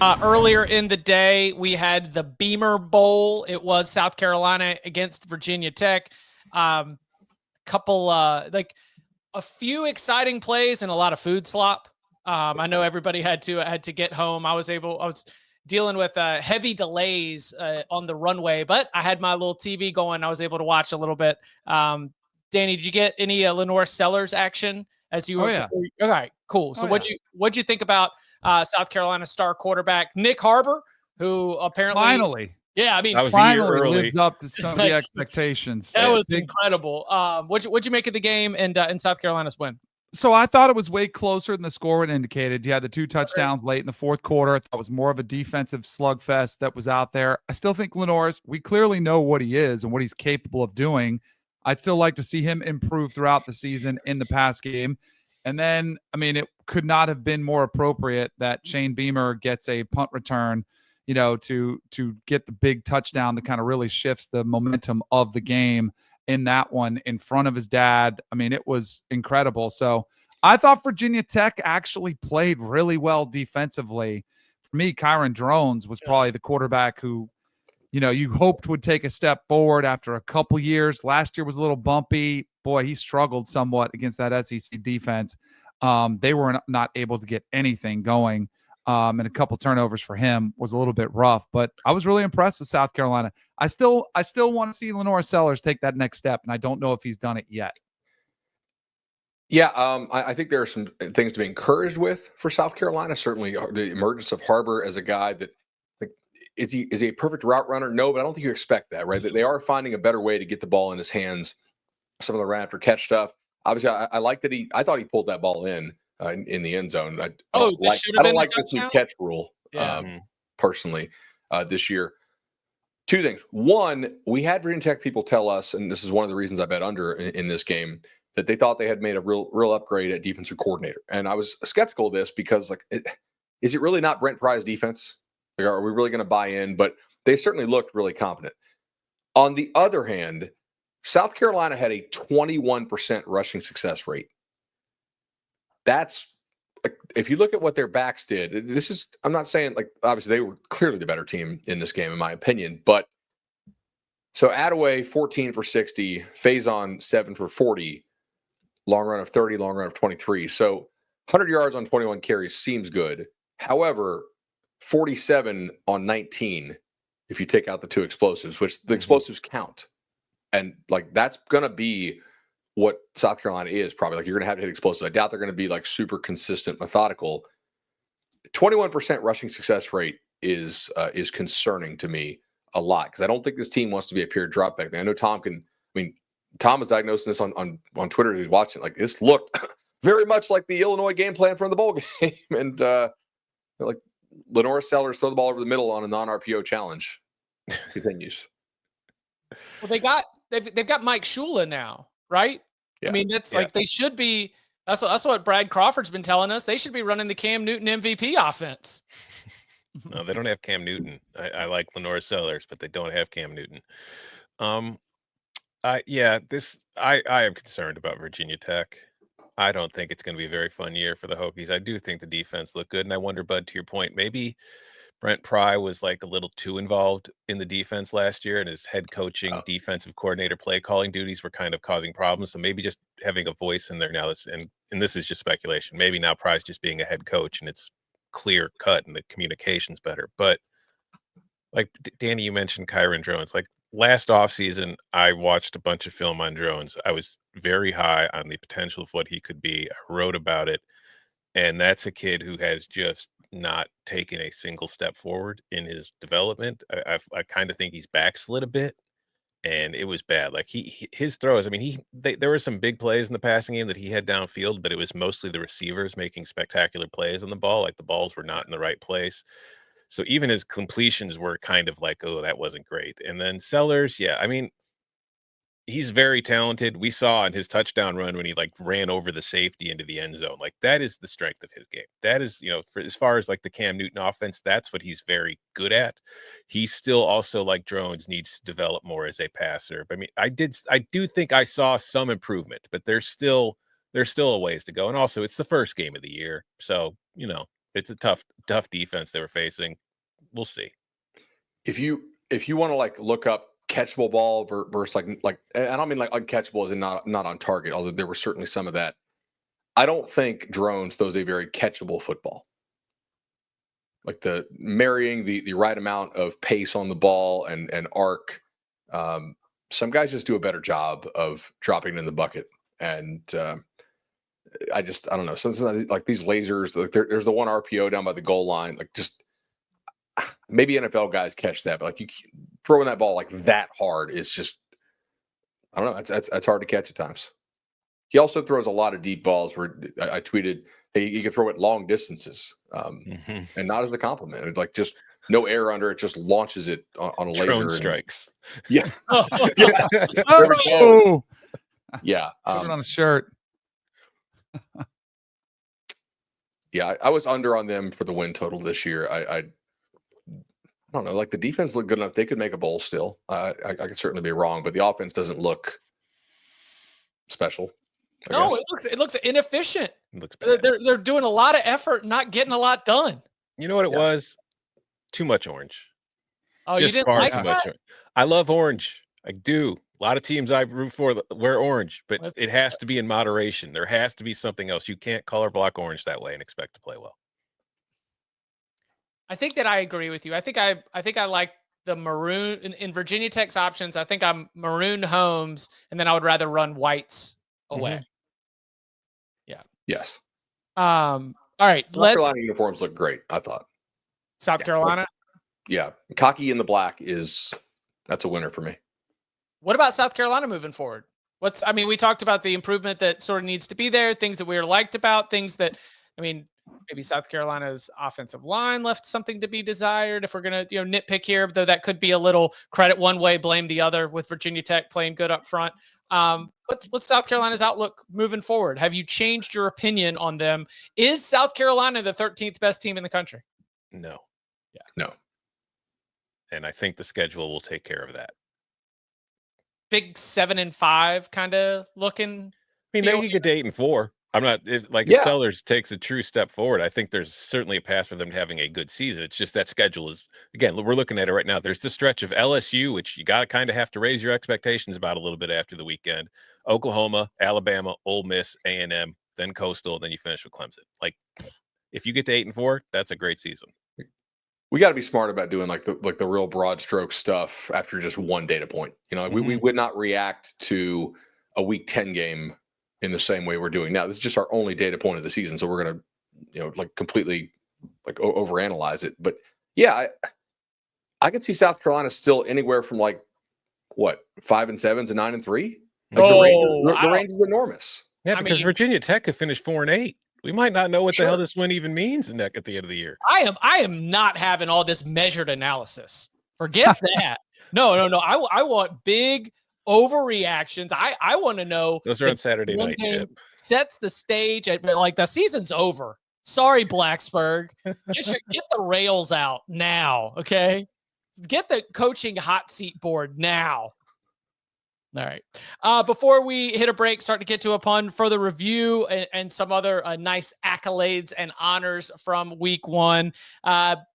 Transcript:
Earlier in the day, we had the Beamer Bowl. It was South Carolina against Virginia Tech. Like a few exciting plays and a lot of food slop. I know everybody had to get home. I was dealing with heavy delays on the runway, but I had my little TV going. I was able to watch a little bit. Danny, did you get any Lenore Sellers action as you were? Oh, yeah. All right, cool. So what'd you think about South Carolina star quarterback Nick Harbor, who apparently Finally. Yeah, I mean, That was finally lived up to some of the expectations. That was incredible. What'd you make of the game and South Carolina's win? So I thought it was way closer than the score would indicated. You had the 2 touchdowns late in the fourth quarter. I thought it was more of a defensive slugfest that was out there. I still think Lenore's, we clearly know what he is and what he's capable of doing. I'd still like to see him improve throughout the season in the pass game. And then, I mean, it could not have been more appropriate that Shane Beamer gets a punt return, to get the big touchdown that kind of really shifts the momentum of the game in that one in front of his dad. I mean, it was incredible. So I thought Virginia Tech actually played really well defensively. For me, Kyron Drones was probably the quarterback who, you hoped would take a step forward after a couple years. Last year was a little bumpy. Boy, he struggled somewhat against that SEC defense. They were not able to get anything going. And a couple turnovers for him was a little bit rough, but I was really impressed with South Carolina. I still want to see Lenore Sellers take that next step, and I don't know if he's done it yet. Yeah, I think there are some things to be encouraged with for South Carolina. Certainly, the emergence of Harbor as a guy that, like, is he a perfect route runner? No, but I don't think you expect that, right? That they are finding a better way to get the ball in his hands. Some of the ran after catch stuff. Obviously, I like that I thought he pulled that ball in the end zone. I don't like the 2 catch rule personally this year. 2 things. One, we had Virginia Tech people tell us, and this is one of the reasons I bet under in this game, that they thought they had made a real upgrade at defensive coordinator. And I was skeptical of this because, is it really not Brent Pry's defense? Like, are we really going to buy in? But they certainly looked really competent. On the other hand, South Carolina had a 21% rushing success rate. That's, if you look at what their backs did, I'm not saying, obviously they were clearly the better team in this game, in my opinion, but so Attaway 14 for 60, Faison 7 for 40, long run of 30, long run of 23. So 100 yards on 21 carries seems good. However, 47 on 19, if you take out the 2 explosives, which the explosives count. And that's going to be what South Carolina is probably. You're going to have to hit explosive. I doubt they're going to be super consistent, methodical. 21% rushing success rate is concerning to me a lot, because I don't think this team wants to be a pure drop back. I know Tom was diagnosing this on Twitter. He's watching. This looked very much like the Illinois game plan from the bowl game. And Lenore Sellers throw the ball over the middle on a non-RPO challenge continues. Well, they've got Mike Shula now, right? Yeah. I mean, that's they should be. That's what Brad Crawford's been telling us. They should be running the Cam Newton MVP offense. No, they don't have Cam Newton. I like Lenore Sellers, but they don't have Cam Newton. I am concerned about Virginia Tech. I don't think it's going to be a very fun year for the Hokies. I do think the defense looked good, and I wonder, Bud, to your point, maybe Brent Pry was a little too involved in the defense last year, and his head coaching, defensive coordinator, play calling duties were kind of causing problems. So maybe just having a voice in there now, and this is just speculation. Maybe now Pry's just being a head coach, and it's clear cut, and the communication's better. But Danny, you mentioned Kyron Drones. Last offseason, I watched a bunch of film on Drones. I was very high on the potential of what he could be. I wrote about it, and that's a kid who has just not taken a single step forward in his development. I kind of think he's backslid a bit, and it was bad. His throws, there were some big plays in the passing game that he had downfield, but it was mostly the receivers making spectacular plays on the ball. The balls were not in the right place. So even his completions were kind of oh, that wasn't great. And then Sellers, he's very talented. We saw in his touchdown run when he ran over the safety into the end zone. That is the strength of his game. That is, for as far as the Cam Newton offense, that's what he's very good at. He still also, like Drones, needs to develop more as a passer. But I do think I saw some improvement, but there's still a ways to go. And also it's the first game of the year. So, It's a tough defense they were facing. We'll see. If you want to like look up catchable ball versus like and I don't mean like uncatchable as in not on target, although there was certainly some of that. I don't think Drones throws a very catchable football. Like the marrying the right amount of pace on the ball and arc. Some guys just do a better job of dropping it in the bucket. And I don't know. Sometimes like these lasers, like there's the one RPO down by the goal line, like just maybe NFL guys catch that, but like you throwing that ball like that hard is just, I don't know. It's hard to catch at times. He also throws a lot of deep balls where I tweeted, hey, you can throw it long distances and not as a compliment. It's like just no air under it, just launches it on a laser. Drone strikes. Yeah. Yeah. Oh. Yeah. Put it on a shirt. Yeah, I was under on them for the win total this year. I don't know. Like the defense looked good enough; they could make a bowl still. I could certainly be wrong, but the offense doesn't look special. No, it looks inefficient. It looks bad. They're doing a lot of effort, not getting a lot done. You know what it was? Too much orange. Oh, Just you didn't far like too that? much. I love orange. I do. A lot of teams I root for wear orange, but it has to be in moderation. There has to be something else. You can't color block orange that way and expect to play well. I think that I agree with you. I think I like the maroon in Virginia Tech's options. I think I'm maroon homes, and then I would rather run whites away. Mm-hmm. Yeah. Yes. All right. South Carolina uniforms look great, I thought. South Carolina? Yeah. Cocky in the black that's a winner for me. What about South Carolina moving forward? We talked about the improvement that sort of needs to be there, things that we were liked about, things that, maybe South Carolina's offensive line left something to be desired. If we're going to, nitpick here, though that could be a little credit one way, blame the other with Virginia Tech playing good up front. What's South Carolina's outlook moving forward? Have you changed your opinion on them? Is South Carolina the 13th best team in the country? No. Yeah. No. And I think the schedule will take care of that. Big 7-5 kind of looking. They could get to 8-4. I'm not if Sellers takes a true step forward. I think there's certainly a path for them to having a good season. It's just that schedule is, again, we're looking at it right now. There's the stretch of LSU, which you got to kind of have to raise your expectations about a little bit after the weekend. Oklahoma, Alabama, Ole Miss, A&M, then Coastal, then you finish with Clemson. Like, if you get to 8-4, that's a great season. We got to be smart about doing like the real broad stroke stuff after just one data point. We would not react to a Week 10 game in the same way we're doing now. This is just our only data point of the season, so we're gonna completely overanalyze it. But yeah, I could see South Carolina still anywhere from 5-7 to 9-3. The range is enormous. Yeah, because Virginia Tech could finish 4-8. We might not know what the hell this win even means at the end of the year. I am not having all this measured analysis. Forget that. No. I want big overreactions. I want to know. Those are on Saturday night, Chip. Sets the stage at the season's over. Sorry, Blacksburg. Get the rails out now, okay? Get the coaching hot seat board now. All right. Before we hit a break, start to get to upon further review and some other nice accolades and honors from week one.